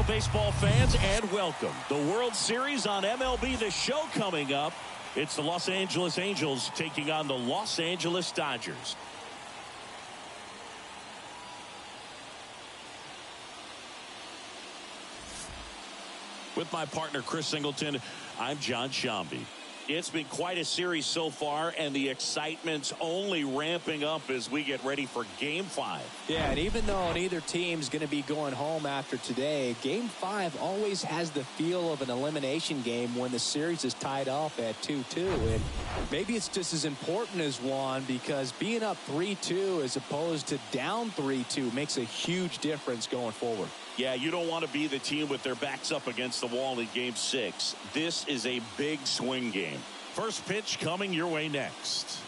Hello, baseball fans, and welcome. The World Series on MLB The Show coming up. It's the Los Angeles Angels taking on the Los Angeles Dodgers. With my partner, Chris Singleton, I'm John Shambi. It's been quite a series so far, and the excitement's only ramping up as we get ready for Game 5. Yeah, and even though neither team's going to be going home after today, Game 5 always has the feel of an elimination game when the series is tied up at 2-2. And maybe it's just as important as one, because being up 3-2 as opposed to down 3-2 makes a huge difference going forward. Yeah, you don't want to be the team with their backs up against the wall in Game 6. This is a big swing game. First pitch coming your way next.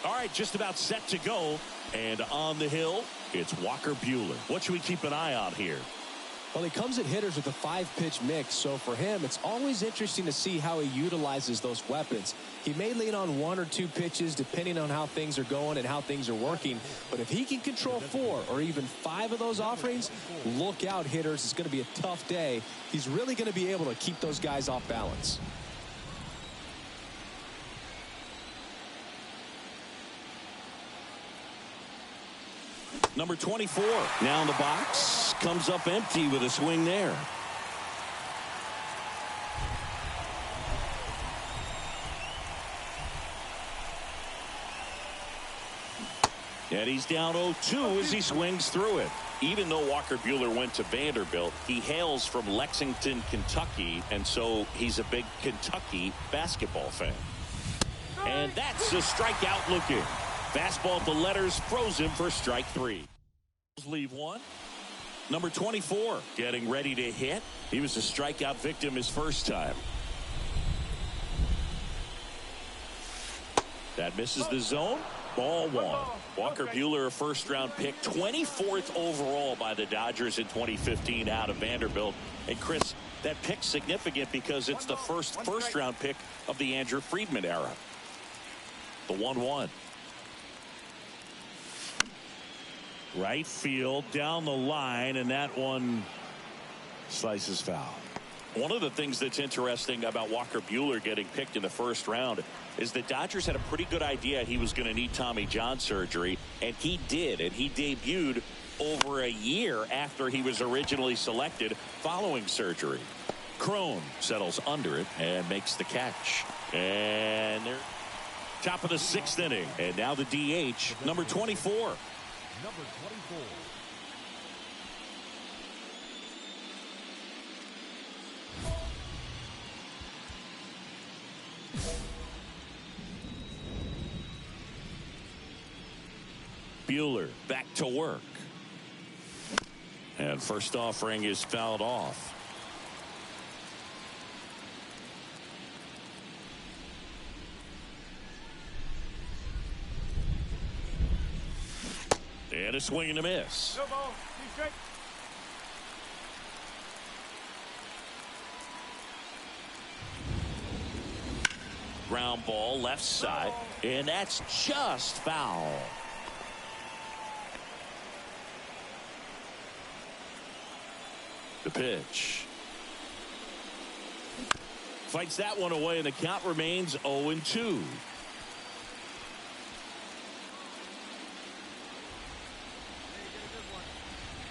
All right, just about set to go. And on the hill, it's Walker Buehler. What should we keep an eye on here? Well, he comes at hitters with a 5-pitch mix, so for him, it's always interesting to see how he utilizes those weapons. He may lean on 1 or 2 pitches depending on how things are going and how things are working, but if he can control 4 or even 5 of those offerings, look out, hitters. It's going to be a tough day. He's really going to be able to keep those guys off balance. Number 24 now in the box, comes up empty with a swing there. And he's down 0-2 as he swings through it. Even though Walker Buehler went to Vanderbilt, he hails from Lexington, Kentucky, and so he's a big Kentucky basketball fan. And that's a strikeout looking. Fastball at the letters, frozen for strike 3. Leave one. Number 24 getting ready to hit. He was a strikeout victim his first time. That misses the zone. Ball 1. Walker Buehler, a first-round pick, 24th overall by the Dodgers in 2015 out of Vanderbilt. And Chris, that pick's significant because it's the first-round pick of the Andrew Friedman era. The 1-1. Right field, down the line, and that one slices foul. One of the things that's interesting about Walker Buehler getting picked in the first round is the Dodgers had a pretty good idea he was going to need Tommy John surgery, and he did, and he debuted over a year after he was originally selected following surgery. Crone settles under it and makes the catch. And they're top of the 6th inning, and now the DH, number 24. Number 24. Buehler back to work. And first offering is fouled off. And a swing and a miss. No ball. Straight. Ground ball left side, and that's just foul. The pitch. Fights that one away, and the count remains 0-2.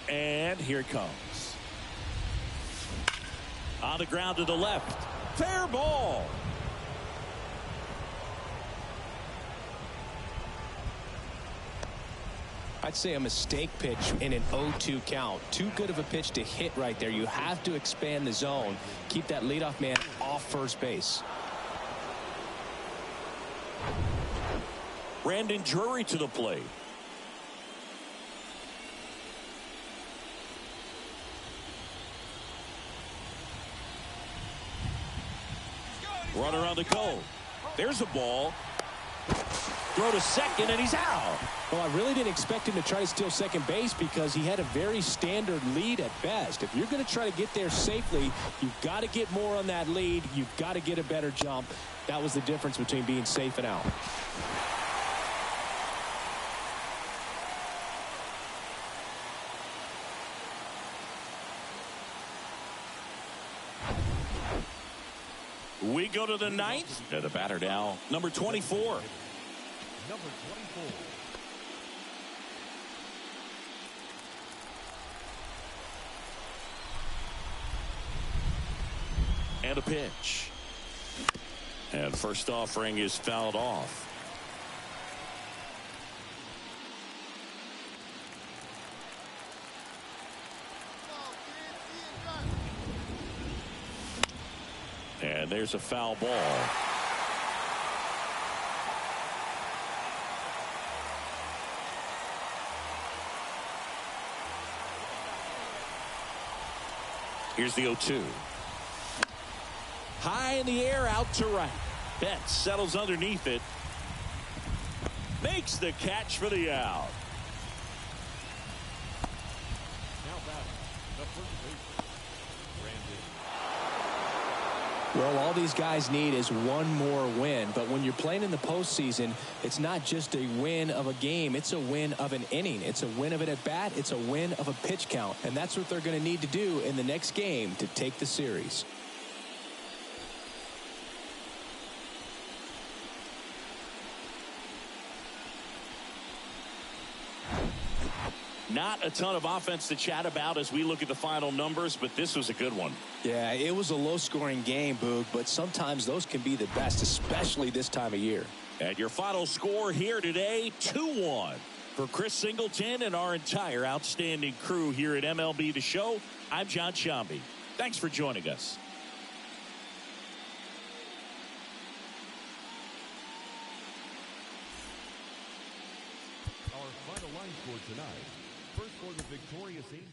And here it comes. On the ground to the left. Fair ball. I'd say a mistake pitch in an 0-2 count. Too good of a pitch to hit right there. You have to expand the zone. Keep that leadoff man off first base. Brandon Drury to the plate. Runner on the go. There's a ball. Throw to second, and he's out. Well, I really didn't expect him to try to steal second base because he had a very standard lead at best. If you're going to try to get there safely, you've got to get more on that lead. You've got to get a better jump. That was the difference between being safe and out. We go to the ninth. And the batter now, number 24. Number 24. And a pitch. And first offering is fouled off. And there's a foul ball. Here's the 0-2. High in the air, out to right. Betts settles underneath it. Makes the catch for the out. Now batting, the first baseman, Brandon. Well, all these guys need is one more win. But when you're playing in the postseason, it's not just a win of a game. It's a win of an inning. It's a win of an at-bat. It's a win of a pitch count. And that's what they're going to need to do in the next game to take the series. Not a ton of offense to chat about as we look at the final numbers, but this was a good one. Yeah, it was a low-scoring game, Boog, but sometimes those can be the best, especially this time of year. And your final score here today, 2-1. For Chris Singleton and our entire outstanding crew here at MLB The Show, I'm John Shambi. Thanks for joining us. Our final line score tonight. First for the victorious Angels.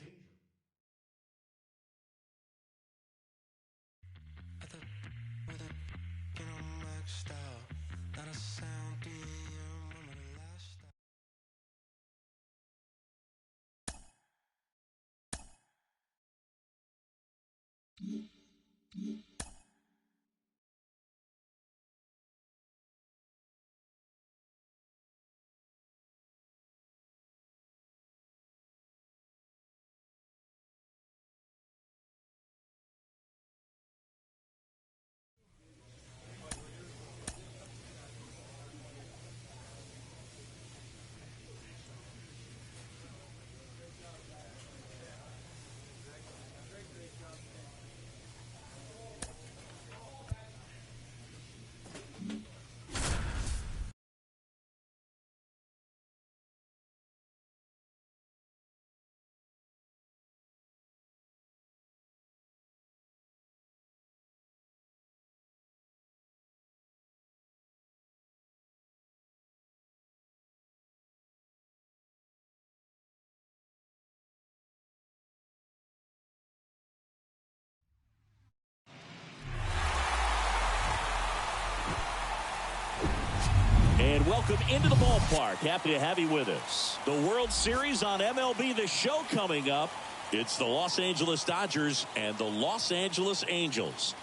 And welcome into the ballpark. Happy to have you with us. The World Series on MLB The Show coming up. It's the Los Angeles Dodgers and the Los Angeles Angels.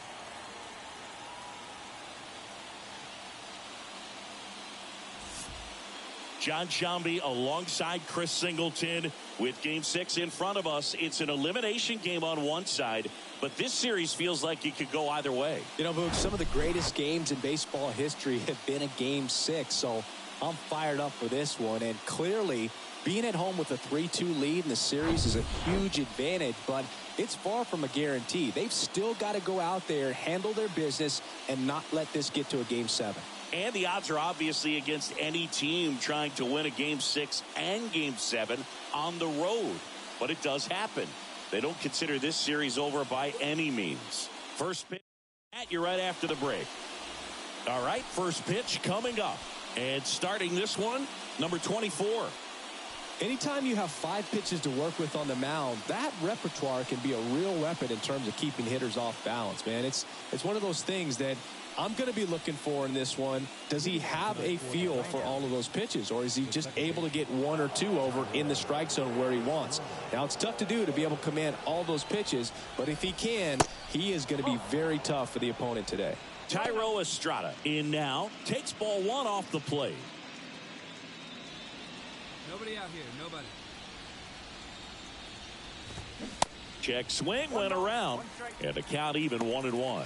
John Shambi alongside Chris Singleton with Game 6 in front of us. It's an elimination game on one side, but this series feels like it could go either way. You know, Boog, some of the greatest games in baseball history have been a Game 6, so I'm fired up for this one. And clearly, being at home with a 3-2 lead in the series is a huge advantage, but it's far from a guarantee. They've still got to go out there, handle their business, and not let this get to a Game 7. And the odds are obviously against any team trying to win a Game 6 and Game 7 on the road. But it does happen. They don't consider this series over by any means. First pitch at you right after the break. All right, first pitch coming up. And starting this one, number 24. Anytime you have 5 pitches to work with on the mound, that repertoire can be a real weapon in terms of keeping hitters off balance, man. It's one of those things that I'm going to be looking for in this one. Does he have a feel for all of those pitches, or is he just able to get 1 or 2 over in the strike zone where he wants? Now, it's tough to do to be able to command all those pitches, but if he can, he is going to be very tough for the opponent today. Tyro Estrada in now, takes ball 1 off the plate. Nobody out here, nobody. Check swing, went around, and the count even 1-1.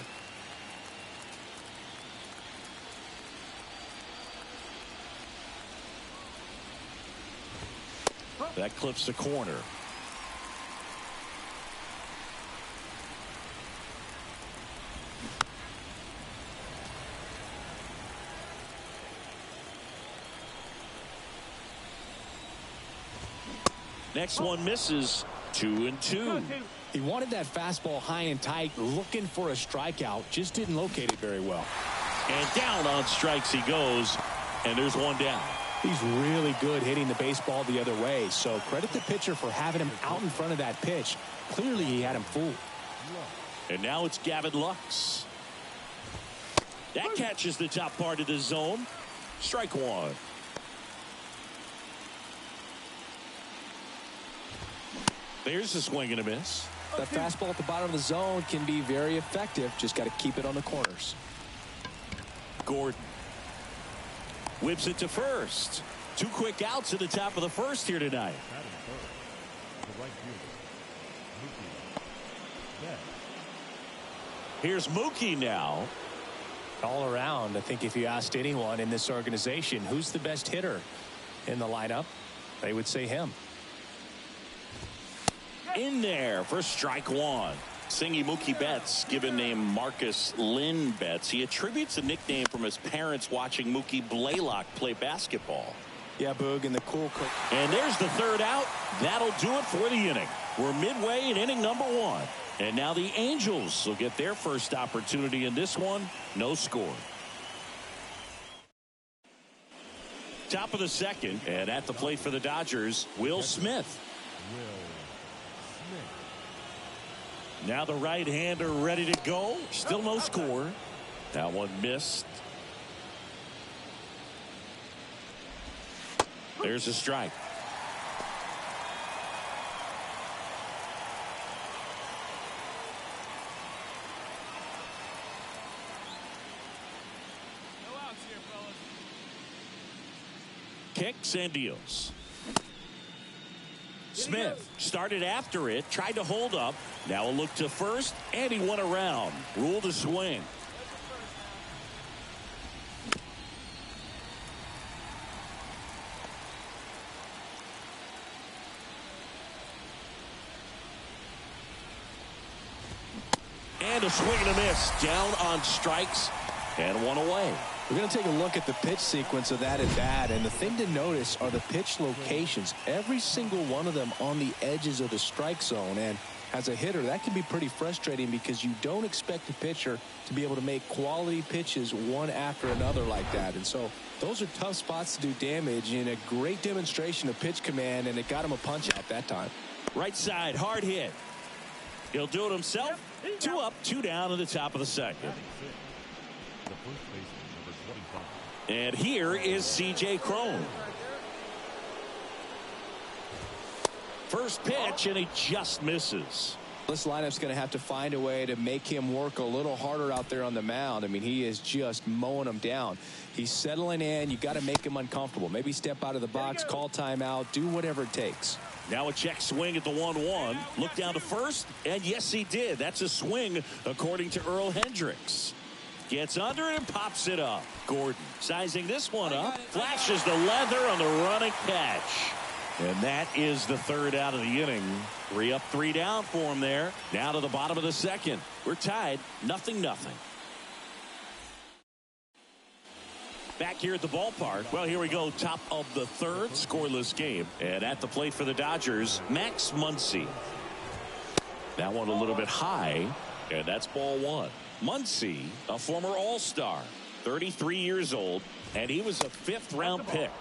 That clips the corner. Next one misses. 2-2. He wanted that fastball high and tight, looking for a strikeout. Just didn't locate it very well. And down on strikes he goes. And there's one down. He's really good hitting the baseball the other way. So credit the pitcher for having him out in front of that pitch. Clearly he had him fooled. And now it's Gavin Lux. That catches the top part of the zone. Strike one. There's a swing and a miss. That fastball at the bottom of the zone can be very effective. Just got to keep it on the corners. Gordon whips it to first. 2 quick outs at the top of the first here tonight. Here's Mookie now. All around, I think if you asked anyone in this organization who's the best hitter in the lineup, they would say him. In there for strike one. Singy Mookie Betts, given name Marcus Lynn Betts. He attributes a nickname from his parents watching Mookie Blaylock play basketball. Yeah, Boog, and the cool cook. And there's the third out. That'll do it for the inning. We're midway in inning number 1. And now the Angels will get their first opportunity in this one. No score. Top of the second, and at the plate for the Dodgers, Will Smith. Now the right-hander ready to go. Still no score. That one missed. There's a strike. No outs here, fellas. Kicks and deals. Smith started after it, tried to hold up. Now a look to first, and he went around. Ruled a swing. And a swing and a miss. Down on strikes, and one away. We're going to take a look at the pitch sequence of that at bat, and the thing to notice are the pitch locations. Every single one of them on the edges of the strike zone, and as a hitter, that can be pretty frustrating because you don't expect a pitcher to be able to make quality pitches one after another like that. And so those are tough spots to do damage, and a great demonstration of pitch command, and it got him a punch out that time. Right side, hard hit. He'll do it himself. 2 up, 2 down at the top of the second. And here is C.J. Cron. First pitch, and he just misses. This lineup's going to have to find a way to make him work a little harder out there on the mound. I mean, he is just mowing them down. He's settling in. You got to make him uncomfortable. Maybe step out of the box, call timeout, do whatever it takes. Now a check swing at the 1-1. Look down to first, and yes, he did. That's a swing, according to Earl Hendricks. Gets under it and pops it up. Gordon sizing this one up. Flashes the leather on the running catch. And that is the third out of the inning. 3 up, 3 down for him there. Now to the bottom of the second. We're tied, 0-0. Back here at the ballpark. Well, here we go. Top of the third, scoreless game. And at the plate for the Dodgers, Max Muncy. That one a little bit high, and that's ball 1. Muncy, a former All-Star, 33 years old, and he was a 5th-round pick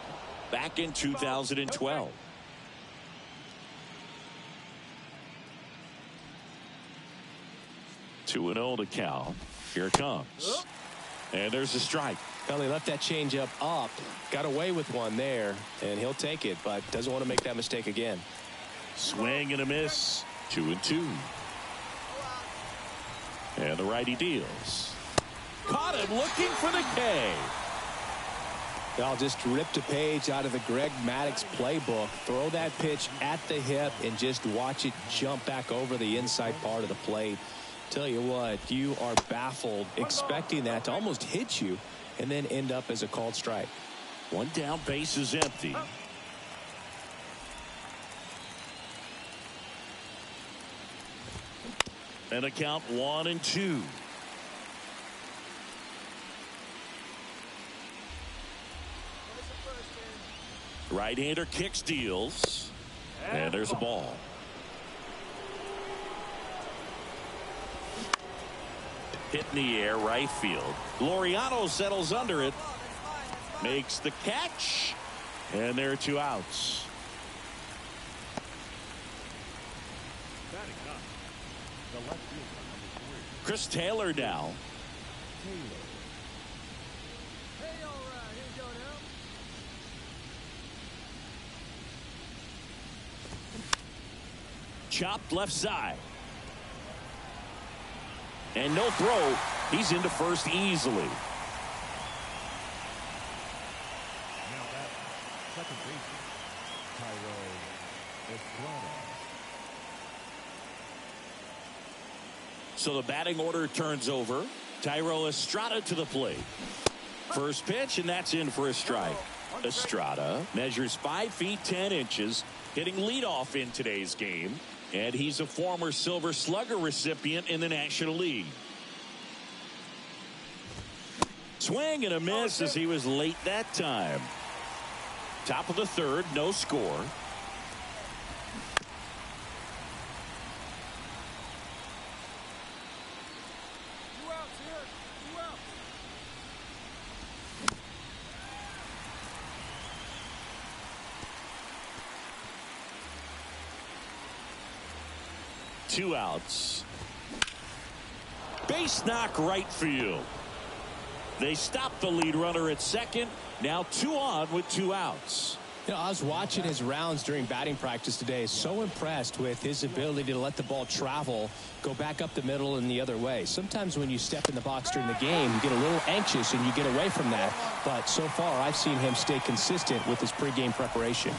back in 2012. Two and 0 to count. Here it comes. And there's a strike. Well, he left that changeup up, got away with one there, and he'll take it, but doesn't want to make that mistake again. Swing and a miss. 2-2. And the righty deals. Caught him looking for the K. I'll just ripped a page out of the Greg Maddux playbook. Throw that pitch at the hip and just watch it jump back over the inside part of the plate. Tell you what, you are baffled expecting that to almost hit you and then end up as a called strike. One down, base is empty. And a count 1-2. Right-hander kicks, deals, and there's a ball. Hit in the air, right field. Laureano settles under it, makes the catch, and there are 2 outs. Chris Taylor now. Chopped left side. And no throw. He's into first easily. Now that second baseman, Estrada. So the batting order turns over. Thairo Estrada to the plate. First pitch, and that's in for a strike. Estrada measures 5 feet 10 inches, hitting leadoff in today's game. And he's a former Silver Slugger recipient in the National League. Swing and a miss as he was late that time. Top of the third, no score. Two outs. Base knock right field. They stop the lead runner at second. Now 2 on with 2 outs. You know, I was watching his rounds during batting practice today. So impressed with his ability to let the ball travel, go back up the middle and the other way. Sometimes when you step in the box during the game, you get a little anxious and you get away from that. But so far, I've seen him stay consistent with his pregame preparation.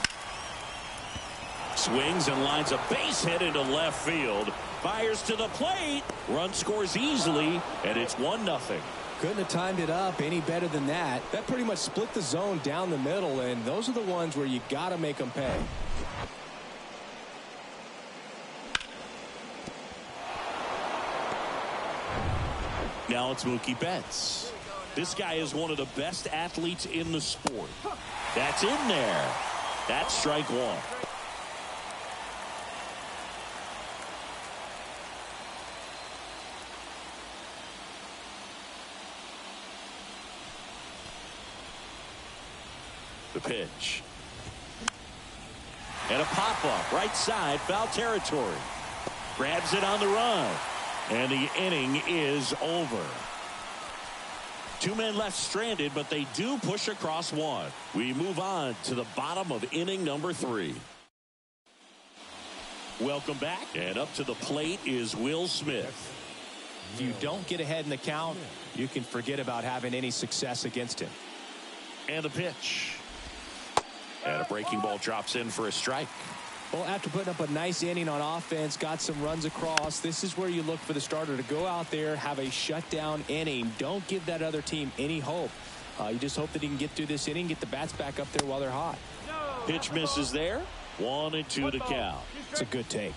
Swings and lines a base hit into left field. Fires to the plate. Run scores easily, and it's 1-0. Couldn't have timed it up any better than that. That pretty much split the zone down the middle, and those are the ones where you got to make them pay. Now it's Mookie Betts. This guy is one of the best athletes in the sport. That's in there. That's strike 1. The pitch. And a pop-up right side, foul territory. Grabs it on the run. And the inning is over. 2 men left stranded, but they do push across 1. We move on to the bottom of inning number 3. Welcome back. And up to the plate is Will Smith. If you don't get ahead in the count, you can forget about having any success against him. And the pitch. And a breaking ball drops in for a strike. Well, after putting up a nice inning on offense, got some runs across, this is where you look for the starter to go out there, have a shutdown inning. Don't give that other team any hope. You just hope that he can get through this inning, get the bats back up there while they're hot. Pitch misses there. 1-2 to count. It's a good take.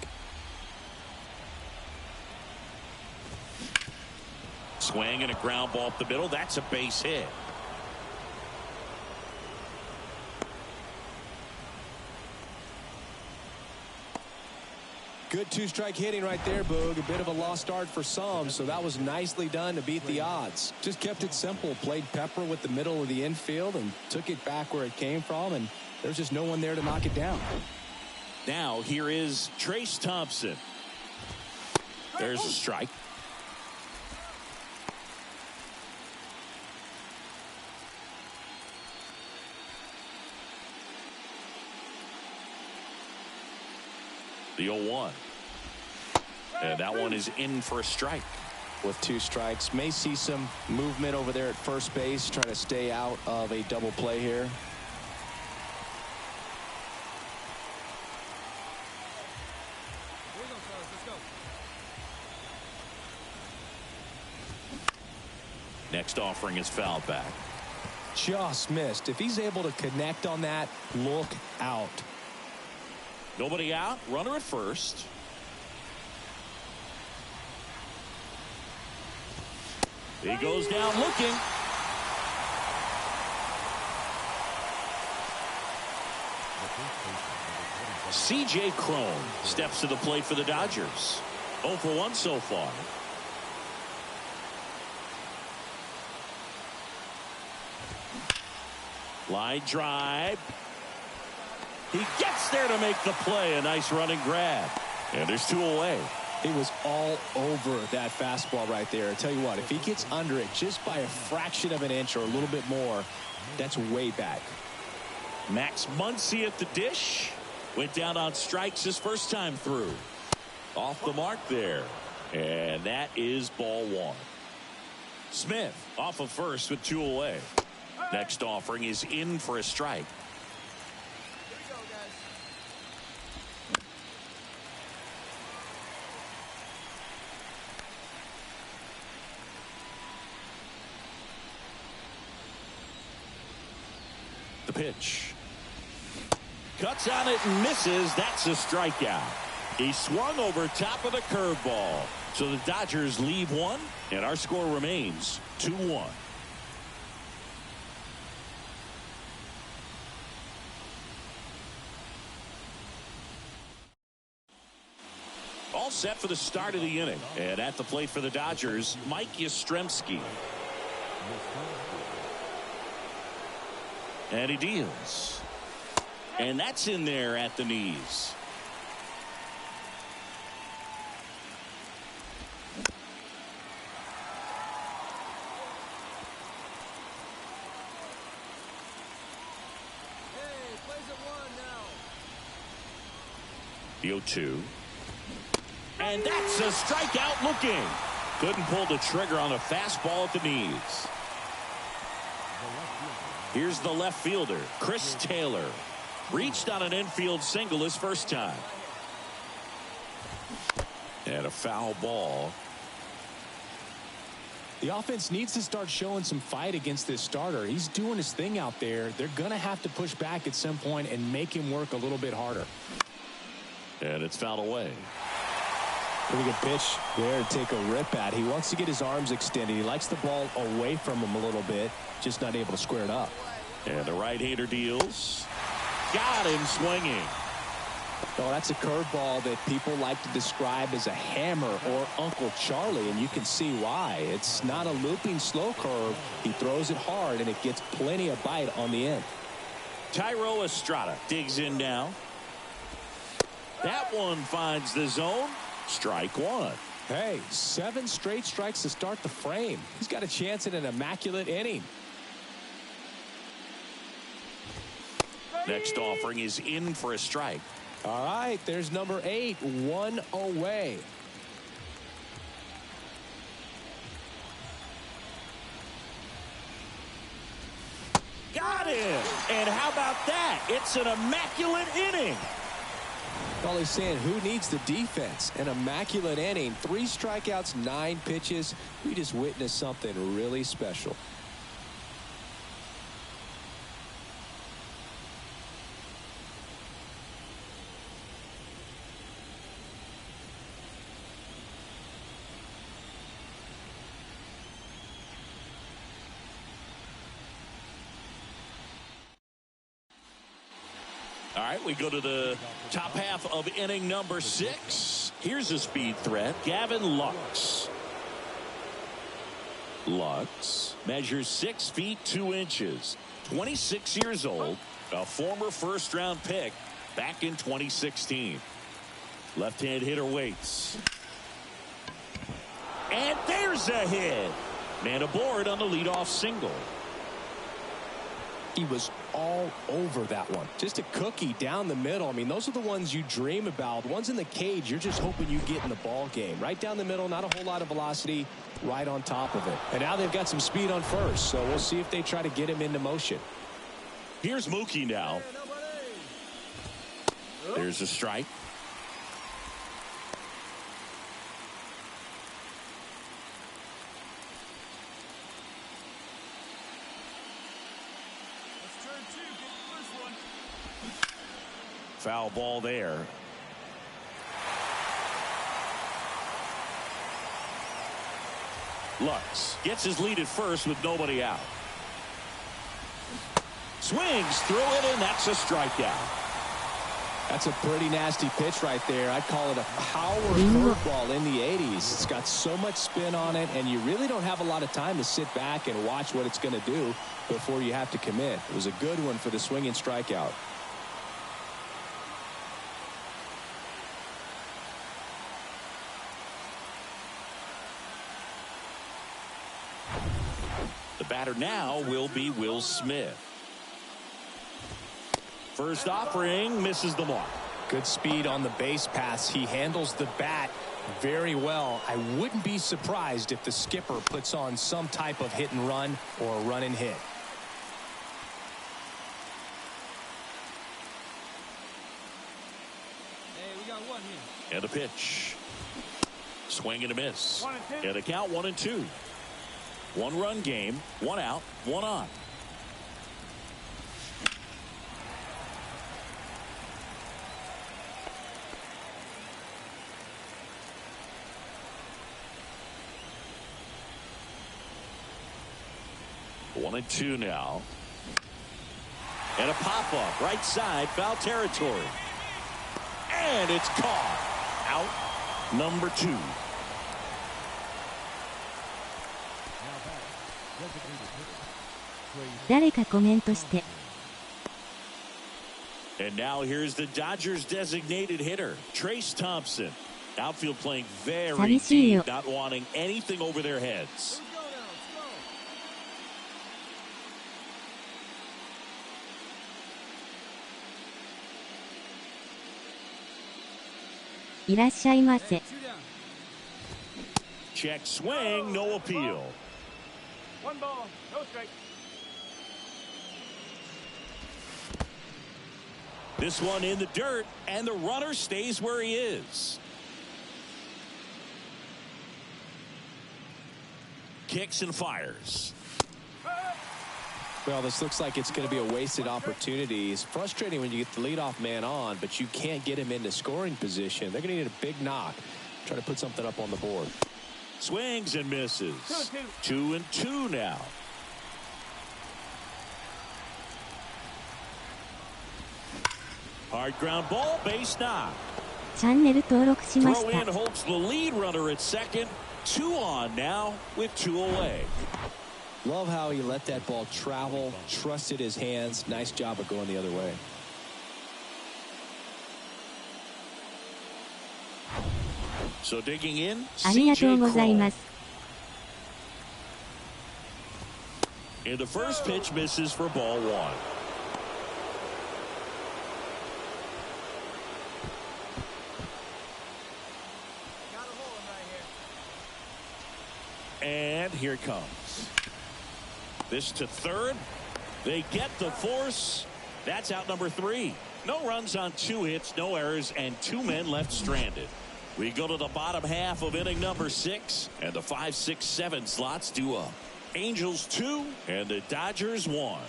Swing and a ground ball up the middle. That's a base hit. Good 2-strike hitting right there, Boog. A bit of a lost start for some, so that was nicely done to beat the odds. Just kept it simple. Played pepper with the middle of the infield and took it back where it came from, and there's just no one there to knock it down. Now here is Trace Thompson. There's a strike. The 0-1. And that one is in for a strike. With 2 strikes, may see some movement over there at first base, trying to stay out of a double play here. Next offering is fouled back. Just missed. If he's able to connect on that, look out. Nobody out. Runner at first. He goes down looking. C.J. Cron steps to the plate for the Dodgers. 0 for 1 so far. Line drive. He gets there to make the play. A nice running grab. And there's 2 away. He was all over that fastball right there. I tell you what, if he gets under it just by a fraction of an inch or a little bit more, that's way back. Max Muncy at the dish. Went down on strikes his first time through. Off the mark there. And that is ball 1. Smith off of first with 2 away. Next offering is in for a strike. Here we go, guys. The pitch. Cuts on it and misses. That's a strikeout. He swung over top of the curveball. So the Dodgers leave 1, and our score remains 2-1. All set for the start of the inning. And at the plate for the Dodgers, Mike Yastrzemski. And he deals. And that's in there at the knees. Hey, plays at 1 now. The 0-2. And that's a strikeout looking. Couldn't pull the trigger on a fastball at the knees. Here's the left fielder, Chris Taylor. Reached on an infield single his first time. And a foul ball. The offense needs to start showing some fight against this starter. He's doing his thing out there. They're going to have to push back at some point and make him work a little bit harder. And it's fouled away. Pretty good pitch there to take a rip at. He wants to get his arms extended. He likes the ball away from him a little bit, just not able to square it up. And the right-hander deals. Got him swinging. Oh, that's a curveball that people like to describe as a hammer or Uncle Charlie, and you can see why. It's not a looping slow curve. He throws it hard, and it gets plenty of bite on the end. Tyro Estrada digs in now. That one finds the zone. Strike 1. Hey, 7 straight strikes to start the frame. He's got a chance at an immaculate inning. Next offering is in for a strike. All right, there's number 8, 1 away. Got him. And how about that? It's an immaculate inning. All he's saying, who needs the defense? An immaculate inning, 3 strikeouts, 9 pitches. We just witnessed something really special. All right, we go to the top half of inning number 6. Here's a speed threat, Gavin Lux. Lux measures 6 feet 2 inches, 26 years old, a former first-round pick back in 2016. Left-hand hitter waits. And there's a hit. Man aboard on the leadoff single. He was all over that one. Just a cookie down the middle. I mean, those are the ones you dream about. The ones in the cage, you're just hoping you get in the ball game. Right down the middle, not a whole lot of velocity, right on top of it. And now they've got some speed on first, so we'll see if they try to get him into motion. Here's Mookie now. There's a strike. Foul ball there. Lux gets his lead at first with nobody out. Swings through it, and that's a strikeout. That's a pretty nasty pitch right there. I'd call it a power curveball in the 80s. It's got so much spin on it, and you really don't have a lot of time to sit back and watch what it's going to do before you have to commit. It was a good one for the swinging strikeout. The batter now will be Will Smith. First offering misses the mark. Good speed on the base pass. He handles the bat very well. I wouldn't be surprised if the skipper puts on some type of hit and run or a run and hit. Hey, we got one here. And a pitch. Swing and a miss. And a count 1-2. 1-run game, 1 out, 1 on. One and two now. And a pop-up right side, foul territory. And it's caught. Out number 2. And now here's the Dodgers designated hitter, Trace Thompson. Outfield playing very deep, not wanting anything over their heads. Check swing, no appeal. 1 ball, no strike. This one in the dirt, and the runner stays where he is. Kicks and fires. Well, this looks like it's going to be a wasted opportunity. It's frustrating when you get the leadoff man on, but you can't get him into scoring position. They're going to need a big knock. Try to put something up on the board. Swings and misses. 2-2 now. Hard ground ball, base knock. Throw in holds the lead runner at second. 2 on now with 2 away. Love how he let that ball travel, trusted his hands. Nice job of going the other way. So digging in, ありがとうございます。 In the first pitch misses for ball 1. And here it comes. This to third. They get the force. That's out number 3. No runs on 2 hits, no errors, and 2 men left stranded. We go to the bottom half of inning number 6, and the 5, 6, 7 slots due up. Angels 2 and the Dodgers 1.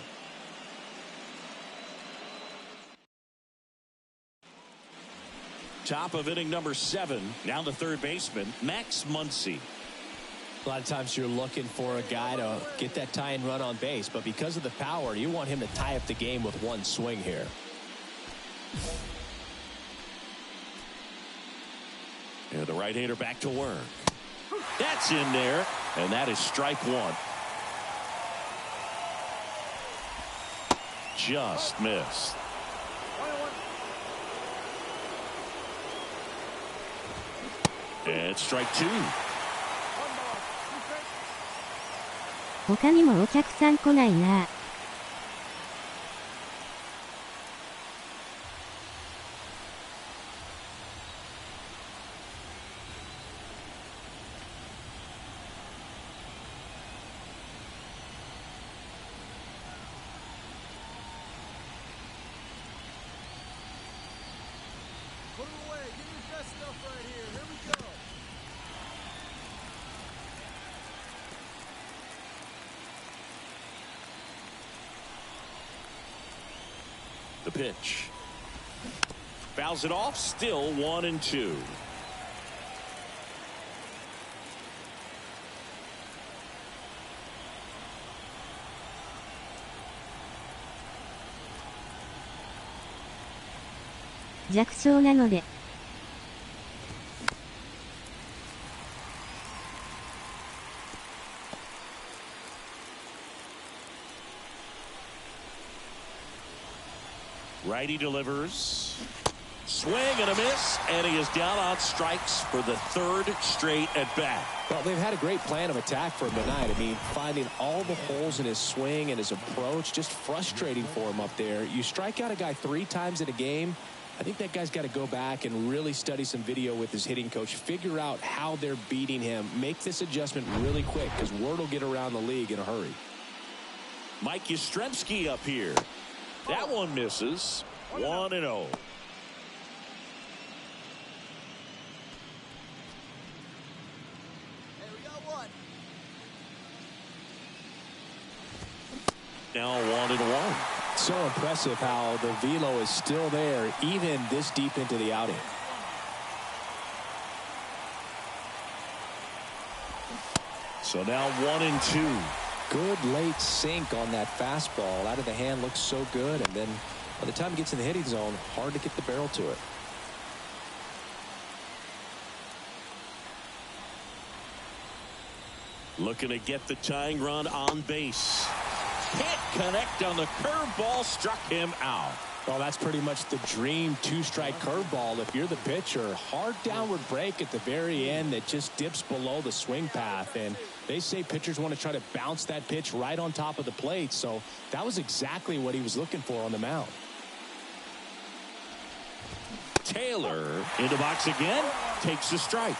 Top of inning number 7. Now the third baseman, Max Muncy. A lot of times you're looking for a guy to get that tying run on base, but because of the power, you want him to tie up the game with 1 swing here. And the right-hander back to work. That's in there, and that is strike 1. Just missed. And strike 2. 他にもお客さん来ないな。The pitch. Fouls it off, still 1-2. 弱小なので。Righty delivers. Swing and a miss, and he is down on strikes for the third straight at bat. Well, they've had a great plan of attack for him tonight. I mean, finding all the holes in his swing and his approach, just frustrating for him up there. You strike out a guy 3 times in a game, I think that guy's got to go back and really study some video with his hitting coach, figure out how they're beating him, make this adjustment really quick, because word will get around the league in a hurry. Mike Yastrzemski up here. That one misses. 1-0. Now 1-1. So impressive how the velo is still there even this deep into the outing. So now 1-2. Good late sink on that fastball. Out of the hand looks so good, and then by the time it gets in the hitting zone, hard to get the barrel to it. Looking to get the tying run on base. Can't connect on the curveball, struck him out. Well, that's pretty much the dream 2-strike curveball if you're the pitcher. Hard downward break at the very end that just dips below the swing path. And they say pitchers want to try to bounce that pitch right on top of the plate. So that was exactly what he was looking for on the mound. Taylor in the box again, takes the strike.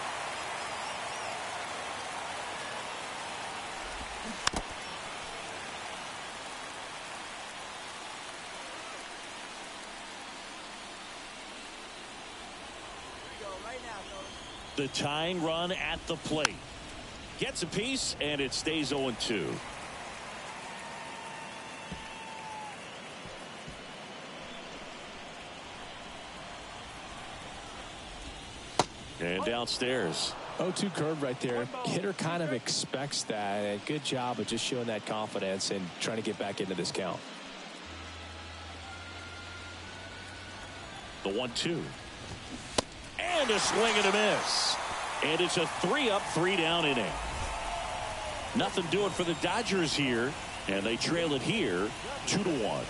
The tying run at the plate. Gets a piece, and it stays 0-2. And downstairs. 0-2 curve right there. Hitter kind of expects that. And good job of just showing that confidence and trying to get back into this count. The 1-2. And a swing and a miss. And it's a 3-up, 3-down inning. Nothing doing for the Dodgers here. And they trail it here 2-1.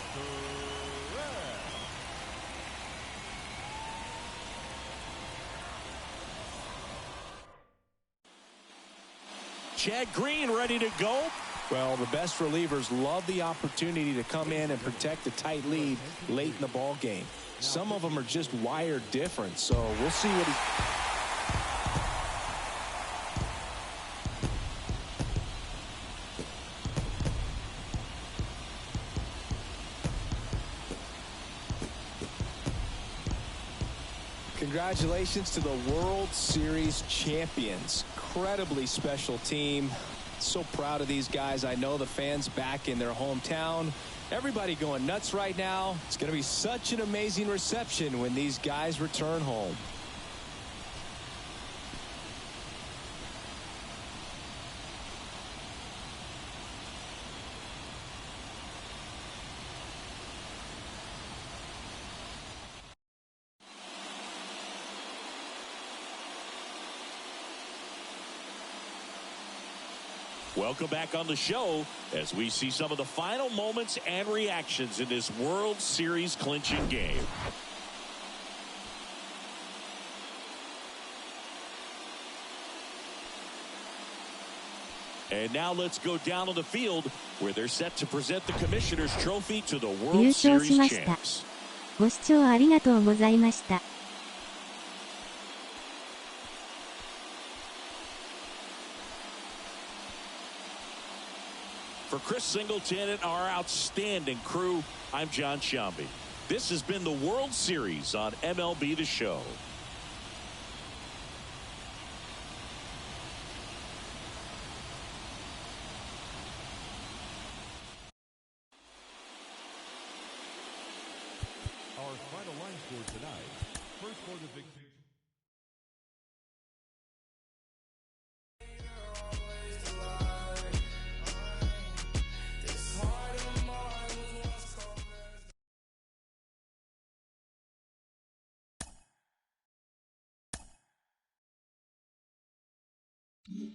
Chad Green ready to go. Well, the best relievers love the opportunity to come in and protect a tight lead late in the ball game. Some of them are just wired different, so we'll see what he... Congratulations to the World Series champions. Incredibly special team. So proud of these guys. I know the fans back in their hometown. Everybody going nuts right now. It's going to be such an amazing reception when these guys return home. Welcome back on the show as we see some of the final moments and reactions in this World Series clinching game. And now let's go down on the field where they're set to present the Commissioner's Trophy to the World Series champs. ご視聴ありがとうございました。For Chris Singleton and our outstanding crew, I'm John Shambi. This has been the World Series on MLB The Show. Our final line score tonight. First for the victory. you